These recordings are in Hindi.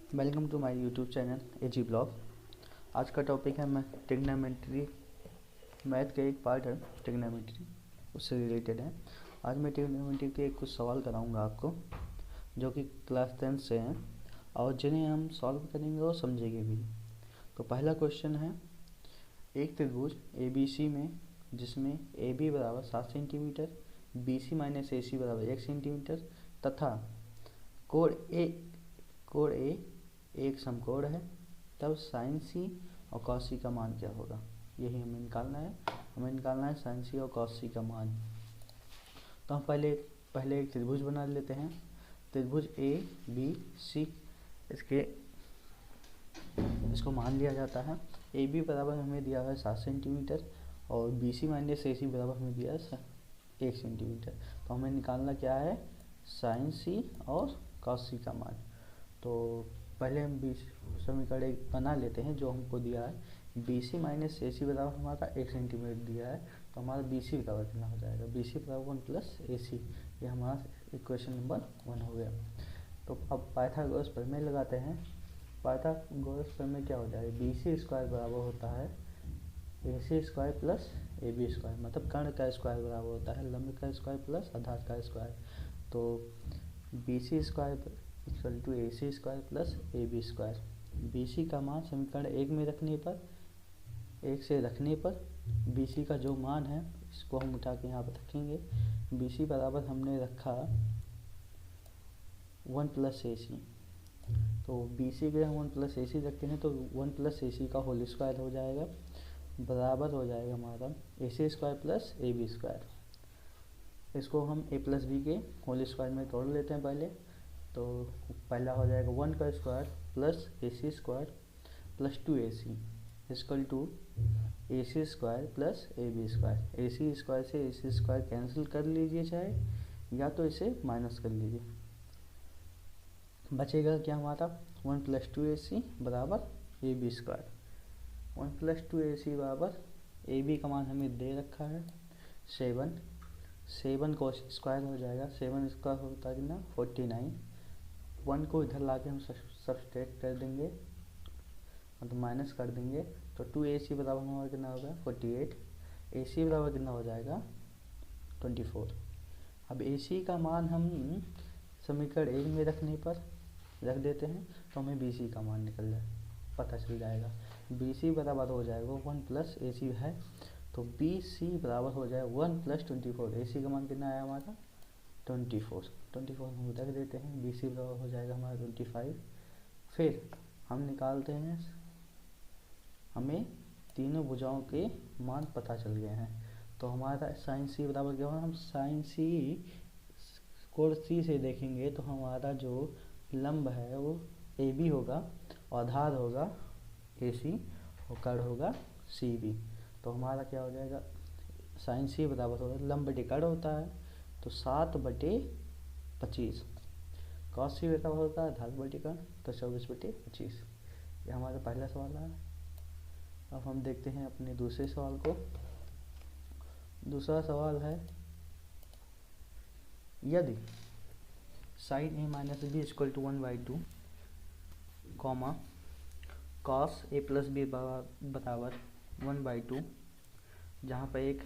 Welcome to my YouTube channel AG blog. आज का टॉपिक है ट्रिग्नोमेट्री। मैथ का एक पार्ट है ट्रिग्नोमेट्री, उससे रिलेटेड है। आज मैं ट्रिग्नोमेट्री के कुछ सवाल कराऊंगा आपको, जो कि क्लास 10 से हैं और जिन्हें हम सॉल्व करेंगे और समझेंगे भी। तो पहला क्वेश्चन है, एक त्रिभुज ABC में जिसमें AB बराबर 7 सेंटीमीटर, BC माइनस AC बराबर 1 सेंटीमीटर तथा कोण ए एक समकोण है, तब साइन सी और कॉस सी का मान क्या होगा। यही हमें निकालना है साइन सी और कॉस सी का मान। तो हम पहले एक त्रिभुज बना लेते हैं। त्रिभुज ABC इसको मान लिया जाता है। AB बराबर हमें दिया है 7 सेंटीमीटर और BC माइनस AC बराबर हमें दिया है 1 सेंटीमीटर। तो हमें निकालना क्या है, साइन सी और कॉस सी का मान। तो पहले हम समीकरण एक बना लेते हैं जो हमको दिया है। BC माइनस AC बराबर हमारा 1 सेंटीमीटर दिया है, तो हमारा BC बराबर कितना हो जाएगा, BC बराबर 1 प्लस AC। ये हमारा इक्वेशन नंबर 1 हो गया। तो अब पाइथागोरस प्रमेय लगाते हैं। पाइथागोरस प्रमेय क्या हो जाएगा, BC स्क्वायर बराबर होता है AC square plus AB square, मतलब कर्ण का स्क्वायर बराबर होता है लंब का स्क्वायर प्लस आधार का स्क्वायर। तो BC square equal to AC square plus AB square. BC का मान समीकरण 1 में रखने पर, 1 से रखने पर BC का जो मान है इसको हम उठा के यहाँ पर रखेंगे। BC बराबर हमने रखा 1 प्लस AC। तो BC के हम 1 प्लस AC रखते हैं तो 1 प्लस AC का होल स्क्वायर हो जाएगा, बराबर हो जाएगा हमारा AC square plus AB square. इसको हम A प्लस B के होल स्क्वायर में तोड़ लेते हैं पहले। तो पहला हो जाएगा 1 का square plus AC square plus 2AC equal to AC square plus AB square. AC square से AC स्क्वायर कैंसिल कर लीजिए चाहे, या तो इसे माइनस कर लीजिए। बचेगा क्या हमारा 1 प्लस 2AC बराबर AB स्क्वायर। 1 प्लस 2AC बराबर AB का मान हमें दे रखा है 7 को स्क्वायर हो जाएगा, 7 स्क्वायर होता है कितना 49। 1 को इधर लाके हम सब्सट्रैक्ट कर देंगे, मतलब माइनस कर देंगे। तो 2AC बराबर हमारा कितना होगा 48। AC बराबर कितना हो जाएगा 24। अब AC का मान हम समीकरण 1 में रखने पर रख देते हैं तो हमें BC का मान पता चल जाएगा। BC बराबर हो जाएगा 1 प्लस AC है, तो BC बराबर हो जाएगा 1 प्लस 24। AC का मान कितना आया हमारा 24 हम रख देते हैं। BC बराबर हो जाएगा हमारा 25। फिर हम निकालते हैं, हमें तीनों भुजाओं के मान पता चल गए हैं। तो हमारा साइन सी बराबर क्या होगा, हम साइन सी कोण सी से देखेंगे तो हमारा जो लंब है वो AB होगा और आधार होगा AC और कर्ण होगा CB। तो हमारा क्या हो जाएगा, साइन सी बराबर होगा लंब बटे कर्ण होता है तो 7/25। कॉस सी बराबर होता है आधार बटे कर्ण तो 24/25। ये हमारा पहला सवाल है। अब हम देखते हैं अपने दूसरे सवाल को। दूसरा सवाल है, यदि sine A minus B equal to 1/2 comma cos A plus B बराबर 1/2, जहाँ पर एक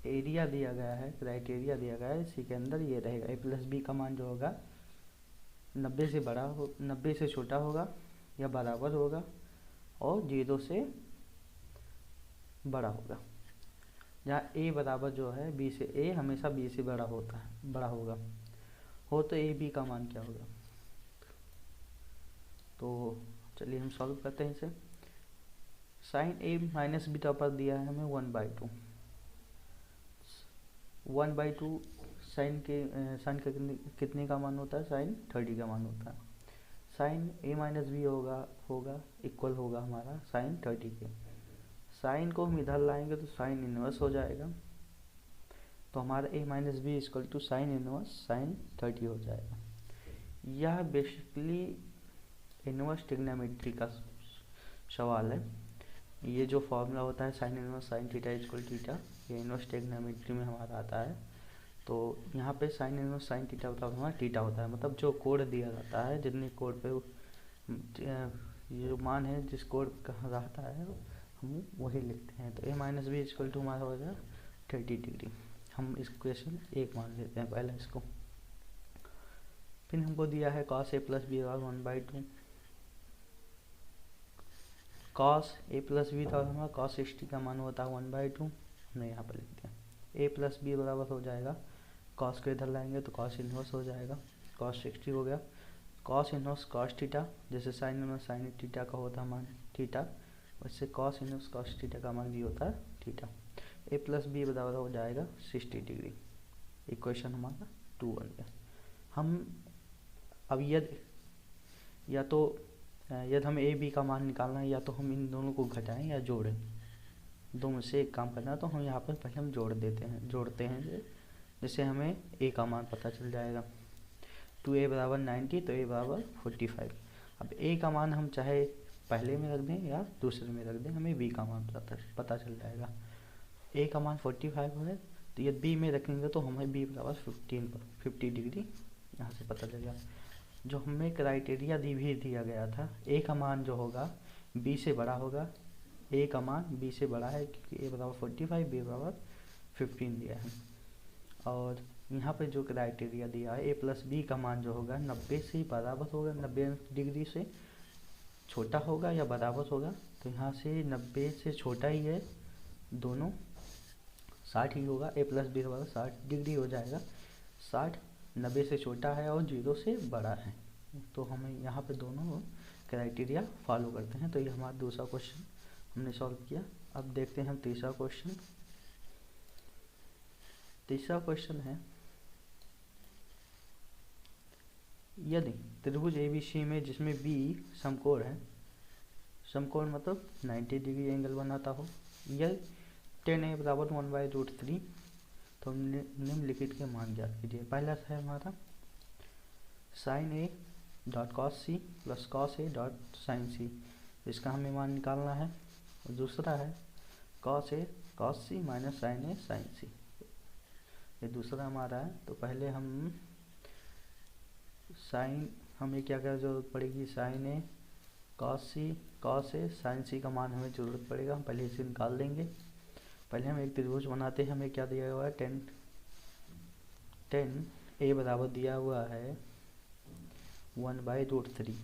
एरिया दिया गया है, क्राइटेरिया दिया गया है, इसी के अंदर ये रहेगा A प्लस B का मान जो होगा 90 से छोटा होगा या बराबर होगा और 0 से बड़ा होगा। जहाँ A बराबर जो है B से, A हमेशा B से बड़ा होगा हो तो AB का मान क्या होगा। तो चलिए हम सॉल्व करते हैं इसे। साइन A माइनस B पर दिया है हमें 1/2। 1/2 साइन का कितने का मान होता है, साइन 30 का मान होता है। साइन A माइनस B होगा इक्वल होगा हमारा साइन 30 के। साइन को हम इधर लाएंगे तो साइन इनवर्स हो जाएगा, तो हमारा A minus B equal to sine inverse sine 30 हो जाएगा। यह बेसिकली इनवर्स ट्रिग्नोमेट्री का सवाल है। ये जो फॉर्मूला होता है sign inverse sine theta equal theta, ये इनवर्स ट्रिग्नोमेट्री में हमारा आता है। तो यहाँ पे साइन इनवर्स साइन थीटा मतलब हमारा थीटा होता है, मतलब जो कोण दिया जाता है, जितने कोण पे ये जो मान है जिस कोड कहाँ रहता है हम वही लिखते हैं। तो a minus B equal to हमारा हो जाएगा 30 डिग्री। हम इस क्वेश्चन एक मान लेते हैं पहले इसको। फिर हमको दिया है cos a प्लस बी और 1/2। cos a प्लस बी था हमारा cos 60 का मान होता है 1/2। हमने यहाँ पर लिख दिया a प्लस बी बराबर हो जाएगा, cos को इधर लाएंगे तो cos इनवर्स हो जाएगा, cos 60 हो गया, cos इनवर्स cos थीटा, जैसे sin इनवर्स sin थीटा का होता है मान थीटा, वैसे cos इनवर्स cos थीटा का मान भी होता है थीटा। a प्लस बी बराबर हो जाएगा 60 डिग्री। इक्वेशन हमारा 2 बन गया। हम अब यदि हमें ए बी का मान निकालना है, या तो हम इन दोनों को घटाएं या जोड़ें, दो में से एक काम करना है, तो हम यहाँ पर पहले हम जोड़ते हैं जिससे हमें ए का मान पता चल जाएगा। 2a बराबर 90 तो a बराबर 45। अब a का मान हम चाहे पहले में रख दें या दूसरे में रख दें, हमें b का मान पता चल जाएगा। a का मान 45 है तो यदि b में रखेंगे तो हमें b बराबर 50 डिग्री यहाँ से पता चलेगा। जो हमें क्राइटेरिया भी दिया गया था, a का मान जो होगा b से बड़ा होगा, a का मान b से बड़ा है क्योंकि a बराबर 45 b बराबर 15 दिया है। और यहाँ पे जो क्राइटेरिया दिया है a प्लस बी का मान जो होगा 90 से बराबर होगा, 90 डिग्री से छोटा होगा या बराबर होगा, तो यहाँ से 90 से छोटा ही है, दोनों 60 ही होगा। a प्लस बी बराबर 60 डिग्री हो जाएगा। 60 90 से छोटा है और 0 से बड़ा है, तो हमें यहाँ पे दोनों क्राइटेरिया फॉलो करते हैं। तो ये हमारा दूसरा क्वेश्चन हमने सॉल्व किया। अब देखते हैं हम तीसरा क्वेश्चन। तीसरा क्वेश्चन है, यदि त्रिभुज ABC में जिसमें B समकोण है, समकोण मतलब 90 डिग्री एंगल बनाता हो, यह 10a बराबर 1/√3, तो निम्नलिखित के मान ज्ञात कीजिए। पहला है हमारा sin a dot cos c plus cos a dot sin c, इसका हमें मान निकालना है। और दूसरा है cos a cos c minus sin a sin c, ये दूसरा हमारा है। तो पहले हम हमें क्या क्या जरूरत पड़ेगी, sin a cos a sin c का मान हमें ज़रूरत पड़ेगा, हम पहले इसे निकाल देंगे। पहले हम एक त्रिभुज बनाते हैं। हमें क्या दिया हुआ है, 10 a बराबर दिया हुआ है 1/√3।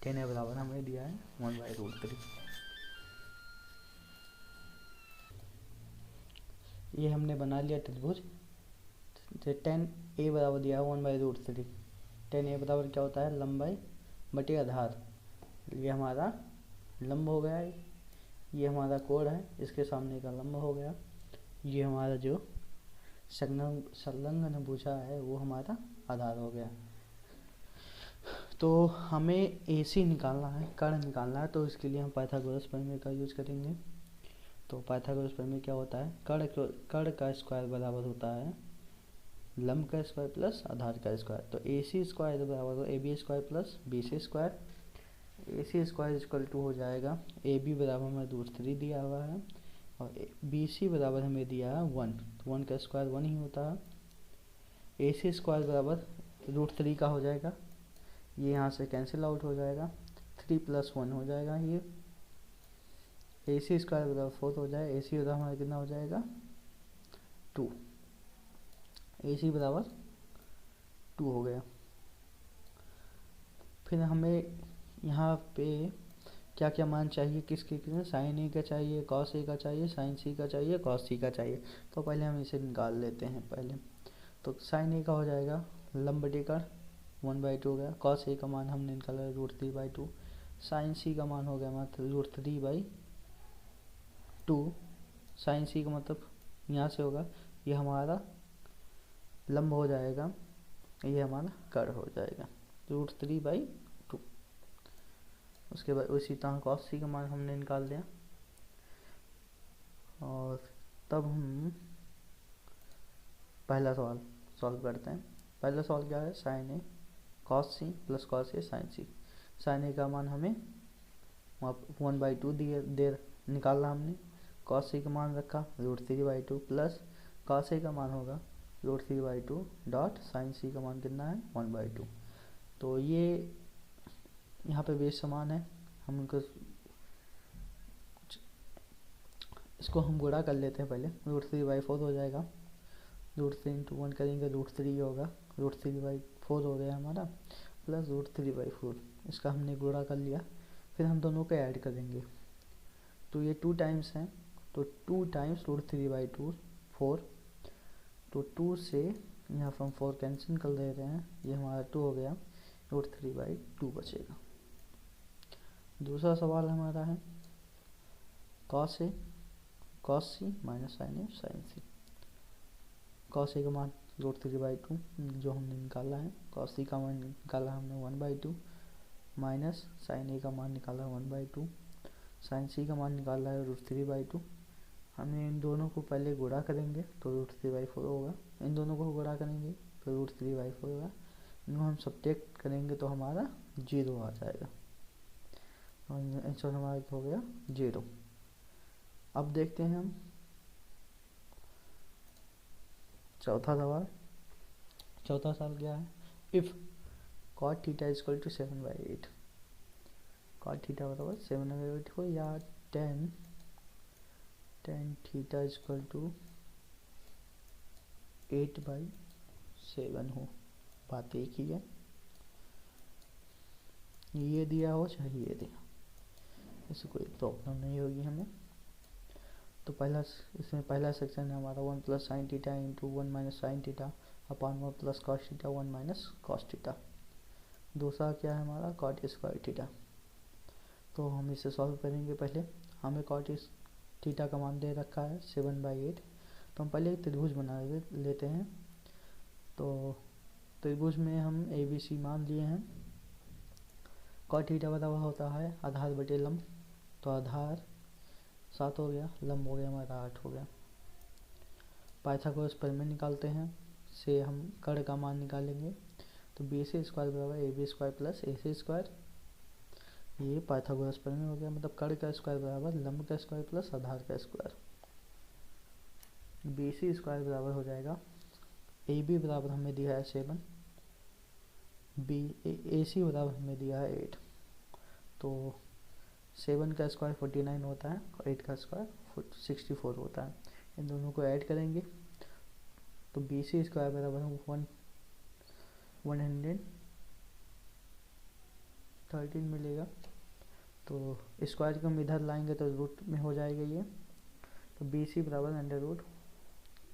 10 a बराबर हमें दिया है 1/√3। ये हमने बना लिया त्रिभुज। 10 a बराबर दिया है 1/√3। 10 a बराबर क्या होता है, लंबाई बटे आधार। ये हमारा लंब हो गया, ये हमारा कोण है, इसके सामने का लंब हो गया, ये हमारा जो संलग्न भुजा है वो हमारा आधार हो गया। तो हमें AC निकालना है, कर्ण निकालना है, तो इसके लिए हम पाइथागोरस प्रमेय का यूज करेंगे। तो पाइथागोरस प्रमेय क्या होता है, कर्ण का स्क्वायर बराबर होता है लंब का स्क्वायर प्लस आधार का स्क्वायर। तो AC स्क्वायर बराबर हो AB square plus BC square. AC square equal to हो जाएगा, AB बराबर हमें √3 दिया हुआ है और BC बराबर हमें दिया है 1, तो 1 का स्क्वायर 1 ही होता है। AC स्क्वायर बराबर √3 का हो जाएगा, ये यहाँ से कैंसिल आउट हो जाएगा, 3 + 1 हो जाएगा। ये AC स्क्वायर बराबर 4 हो जाए, AC बराबर हमारा कितना हो जाएगा 2, AC बराबर 2 हो गया। फिर हमें यहाँ पे क्या क्या मान चाहिए, किसके sin a का चाहिए, cos a का चाहिए, sin c का चाहिए, cos c का चाहिए। तो पहले हम इसे निकाल लेते हैं पहले। तो sin a का हो जाएगा लंब बटे कर्ण 1/2 हो गया, cos a का मान हमने निकाला √3/2, sin c का मान हो गया हमारा √3/2। sin c का मतलब यहाँ से होगा, ये हमारा लंब हो जाएगा, ये हमारा कर्ण हो जाएगा √3/2। उसके बाद उसी तरह cos c का मान हमने निकाल दिया। और तब हम पहला सवाल सॉल्व करते हैं। पहला सवाल क्या है, sin a cos c plus cos a sin c। sin a का मान हमें 1/2 निकालना हमने, cos c का मान रखा √3/2 प्लस cos a का मान होगा √3/2 डॉट sin c का मान कितना है 1/2। तो ये यहाँ पे बेस समान है, हम इनको इसको हम गुणा कर लेते हैं पहले। √3/4 हो जाएगा, √3 × 1 करेंगे √3 होगा, √3/4 हो गया हमारा, प्लस √3/4, इसका हमने गुणा कर लिया। फिर हम दोनों को ऐड करेंगे, तो ये 2 टाइम्स हैं, तो 2 टाइम्स √3/2 4, तो 2 से यहाँ पर हम 4 कैंसिल कर दे रहे हैं, ये हमारा 2 हो गया, √3/2 बचेगा। दूसरा सवाल हमारा है cos A cos C minus sin A sin C। cos A का मान √3/2 जो हमने निकाला है, cos C का मान निकाला हमने 1/2, माइनस sin A का मान निकाला 1/2, sin C का मान निकाला है √3/2। हमें इन दोनों को पहले गुणा करेंगे तो √3/4 होगा, इन दोनों को गुणा करेंगे तो √3/4 होगा, इनको हम सब्ट्रैक्ट करेंगे तो हमारा 0 आ जाएगा, आंसर हमारा हो गया 0। अब देखते हैं हम चौथा सवाल। चौथा सवाल क्या है, if cot theta equal to 7/8, cot theta बराबर 7/8 हो, या tan थीटा इक्वल टू 8/7 हो, बात एक ही है, ये दिया हो चाहे ये दिया, इससे कोई प्रॉब्लम नहीं होगी हमें। तो इसमें पहला सेक्शन है हमारा 1 + sin theta into 1 - sin theta upon 1 + cos theta 1 - cos theta. दूसरा क्या है हमारा cot स्क्वायर थीटा, तो हम इसे सॉल्व करेंगे। पहले हमें cot थीटा का मान दे रखा है 7/8, तो हम पहले एक त्रिभुज बना लेते हैं। तो त्रिभुज में हम ABC मान लिए हैं, cot थीटा बराबर होता है आधार बटे लंब, तो आधार 7 हो गया, लंब हो गया हमारा 8 हो गया। पाइथागोरस प्रमेय निकालते हैं, से हम कर्ण का मान निकालेंगे, तो BC स्क्वायर बराबर AB square plus AC square, ये पाइथागोरस प्रमेय हो गया, मतलब कर्ण का स्क्वायर बराबर लंब का स्क्वायर प्लस आधार का स्क्वायर। BC स्क्वायर बराबर हो जाएगा, AB बराबर हमें दिया है 7, AC बराबर हमें दिया है 8, तो 7 का स्क्वायर 49 होता है और 8 का स्क्वायर 64 होता है। इन दोनों को ऐड करेंगे तो BC स्क्वायर बराबर 113 मिलेगा। तो स्क्वायर को हम इधर लाएंगे तो रूट में हो जाएगा ये, तो BC बराबर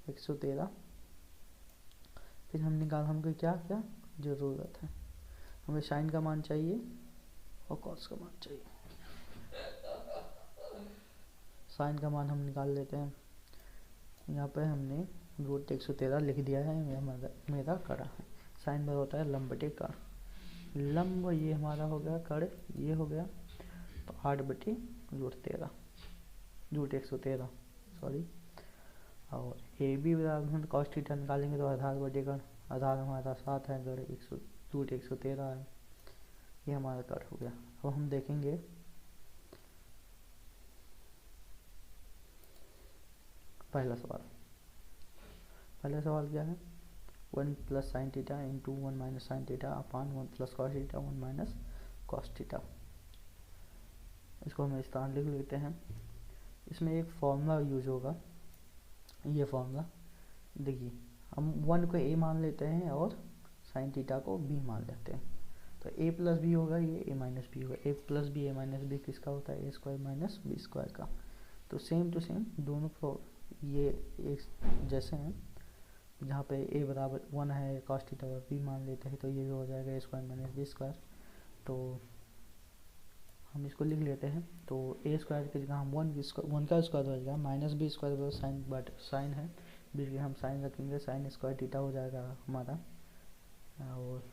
√113। फिर हमको क्या क्या ज़रूरत है, हमें साइन का मान चाहिए और कॉस का मान चाहिए। साइन का मान हम निकाल लेते हैं, यहाँ पे हमने √113 लिख दिया है, मेरा कड़ा है। साइन बराबर होता है लंब बटे कर्ण, लंब ये हमारा हो गया, कर्ण ये हो गया, तो 8/√113 सॉरी। और AB बराबर हम cos थीटा निकालेंगे तो आधार बटे कर्ण, आधार हमारा 7 है, कर्ण √113 है, ये हमारा कर्ण हो गया। अब हम देखेंगे पहला सवाल क्या है, 1 + sin theta into 1 - sin theta upon 1 + cos theta 1 - cos theta. इसको हम इस तरह लिख लेते हैं। इसमें एक फॉर्मूला यूज होगा, ये फॉर्मूला देखिए, हम 1 को A मान लेते हैं और sin थीटा को B मान लेते हैं, तो A + B होगा, ये A - B होगा। A + B A - B किसका होता है, A² - B² का। तो सेम टू सेम दोनों ये एक जैसे हैं, जहाँ पे A बराबर 1 है, cos थीटा और B मान लेते हैं, तो ये भी हो जाएगा A² - B²। तो हम इसको लिख लेते हैं, तो A² की जगह हम 1 का स्क्वायर हो जाएगा, -B² साइन, बट साइन है B के हम साइन रखेंगे, sin² थीटा हो जाएगा हमारा। और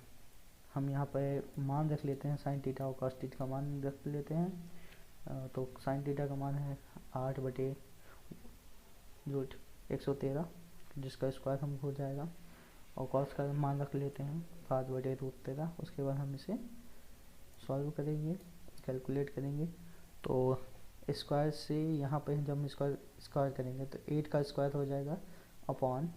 हम यहाँ पे मान रख लेते हैं sin थीटा और cos थीटा का मान रख लेते हैं, तो sin थीटा का मान है 8/√113, जिसका स्क्वायर हम हो जाएगा, और cos का मान रख लेते हैं 5/√13। उसके बाद हम इसे सॉल्व करेंगे, कैलकुलेट करेंगे, तो स्क्वायर से यहाँ पे जब हम स्क्वायर करेंगे तो 8 का स्क्वायर हो जाएगा अपॉन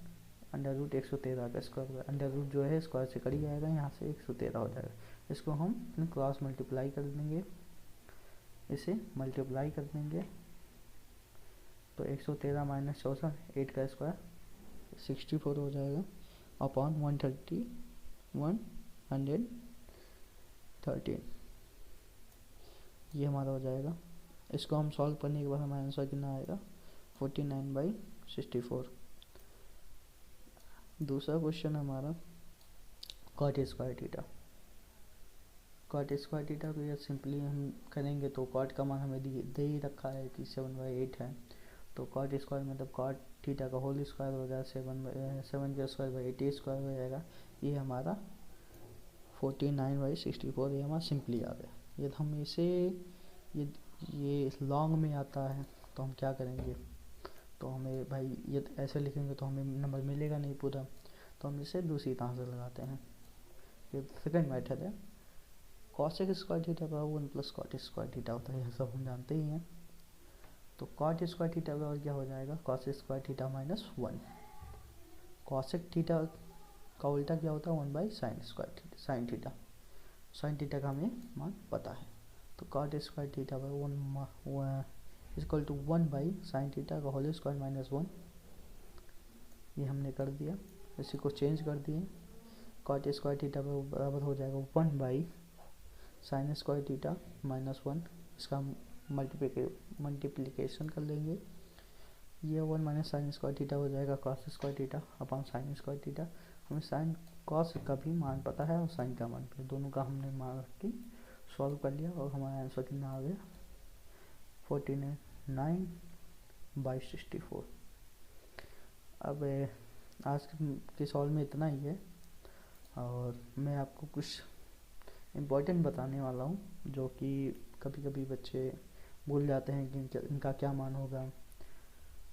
अंडर रूट 113 का स्क्वायर, अंडर रूट जो है स्क्वायर से कट जाएगा, यहाँ से 113 हो जाएगा। इसको हम अपने क्रॉस मल्टीप्लाई कर देंगे, इसे मल्टीप्लाई कर देंगे तो 113 माइनस 64, 8 का स्क्वायर 64 हो जाएगा अपॉन 113, ये हमारा हो जाएगा। इसको हम सॉल्व करने के बाद हमारा आंसर कितना आएगा 49/64। दूसरा क्वेश्चन हमारा cot square theta. Cot square theta को यह सिंपली हम करेंगे तो कॉट का मान हमें दे ही रखा है कि 7/8 है, तो कॉट स्क्वायर मतलब कॉट थीटा का होल स्क्वायर हो जाएगा 7 का स्क्वायर बाई 8 स्क्वायर हो जाएगा। ये हमारा 49/64 ये हमारा सिंपली आ गया। यदि हम इसे ये लॉन्ग में आता है तो हम क्या करेंगे, तो हमें भाई ये ऐसे लिखेंगे तो हमें नंबर मिलेगा नहीं पूरा, तो हम इसे दूसरी तरह से लगाते हैं। ये सेकंड मेथड है। कॉसेक स्क्वायर थीटा बराबर 1 प्लस कॉट स्क्वायर थीटा होता है, यह सब हम जानते ही हैं। तो कॉट स्क्वायर थीटा बराबर क्या हो जाएगा cos square theta minus 1। Cosec theta का उल्टा क्या होता है sine square theta, sine theta, sine theta का हमें मान पता है। तो कॉट स्क्वायर थीटा बराबर 1 इक्वल टू 1/साइन थीटा का होल स्क्वायर माइनस 1, ये हमने कर दिया। इसी को चेंज कर दिए, कॉट स्क्वायर थीटा बराबर हो जाएगा 1/साइन स्क्वायर थीटा माइनस 1, इसका मल्टीप्लिकेशन कर लेंगे, ये 1 माइनस साइन स्क्वायर थीटा हो जाएगा cos square theta upon sine square theta. हमें साइन कॉस का भी मान पता है और साइन का मान भी, दोनों का हमने मान रख के सॉल्व कर लिया और हमारा आंसर कितना आ गया 49/64। अब आज के सॉल्व में इतना ही है, और मैं आपको कुछ इम्पोर्टेंट बताने वाला हूँ जो कि कभी कभी बच्चे भूल जाते हैं कि इनका क्या मान होगा।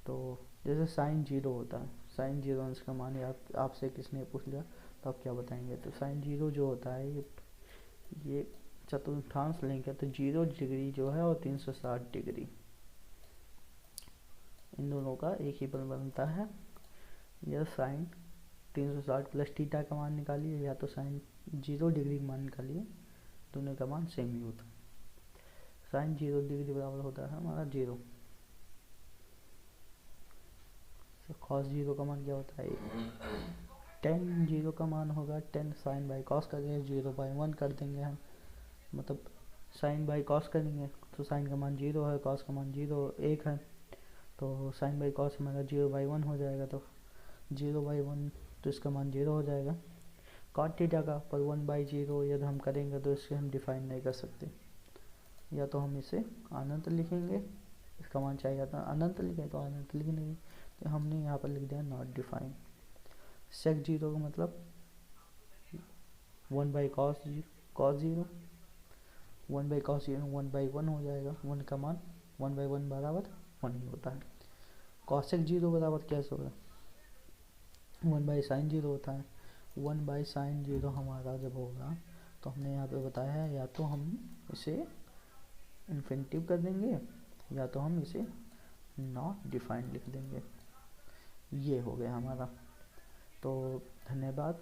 तो जैसे साइन 0 होता है, साइन 0 का मान आपसे किसने पूछ लिया तो आप क्या बताएंगे। तो साइन 0 जो होता है ये चतुर्थांश लेंगे तो 0 डिग्री जो है और 360 डिग्री, इन दोनों का एक ही बल बनता है। यह साइन 360 प्लस थीटा का मान निकालिए या तो साइन 0 डिग्री का मान निकालिए, दोनों का मान सेम ही होता है। साइन 0 डिग्री बराबर होता है हमारा 0, तो कॉस 0 का मान क्या होता है 10, 0 का मान होगा 10 साइन बाई कॉस करेंगे 0/1 कर देंगे हम, मतलब साइन बाई कॉस करेंगे तो साइन का मान 0 है, कॉस का मान 1 है, तो साइन बाई कॉस हमारा 0/1 हो जाएगा, तो 0/1 तो इसका मान 0 हो जाएगा। कॉट थीटा का पर 1/0 यदि हम करेंगे तो इससे हम डिफाइन नहीं कर सकते, या तो हम इसे अनंत लिखेंगे, इसका मान चाहिए था अनंत लिखे तो अनंत लिख देंगे, तो हमने यहाँ पर लिख दिया नॉट डिफाइन। सेक 0 का मतलब 1/cos 0, 1/cos 0 1/1 हो जाएगा, 1 का मान 1/1 बराबर 1 ही होता है। कॉसेक 0 बराबर कैसे होगा 1/sin 0 होता है, 1/sin 0 हमारा जब होगा तो हमने यहाँ पे बताया है या तो हम इसे इन्फिनिटिव कर देंगे या तो हम इसे नॉट डिफाइंड लिख देंगे। ये हो गया हमारा। तो धन्यवाद,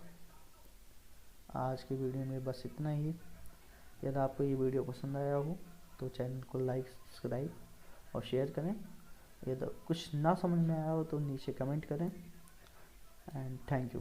आज की वीडियो में बस इतना ही। यदि आपको ये वीडियो पसंद आया हो तो चैनल को लाइक, सब्सक्राइब और शेयर करें। यदि कुछ ना समझ में आया हो तो नीचे कमेंट करें, एंड थैंक यू।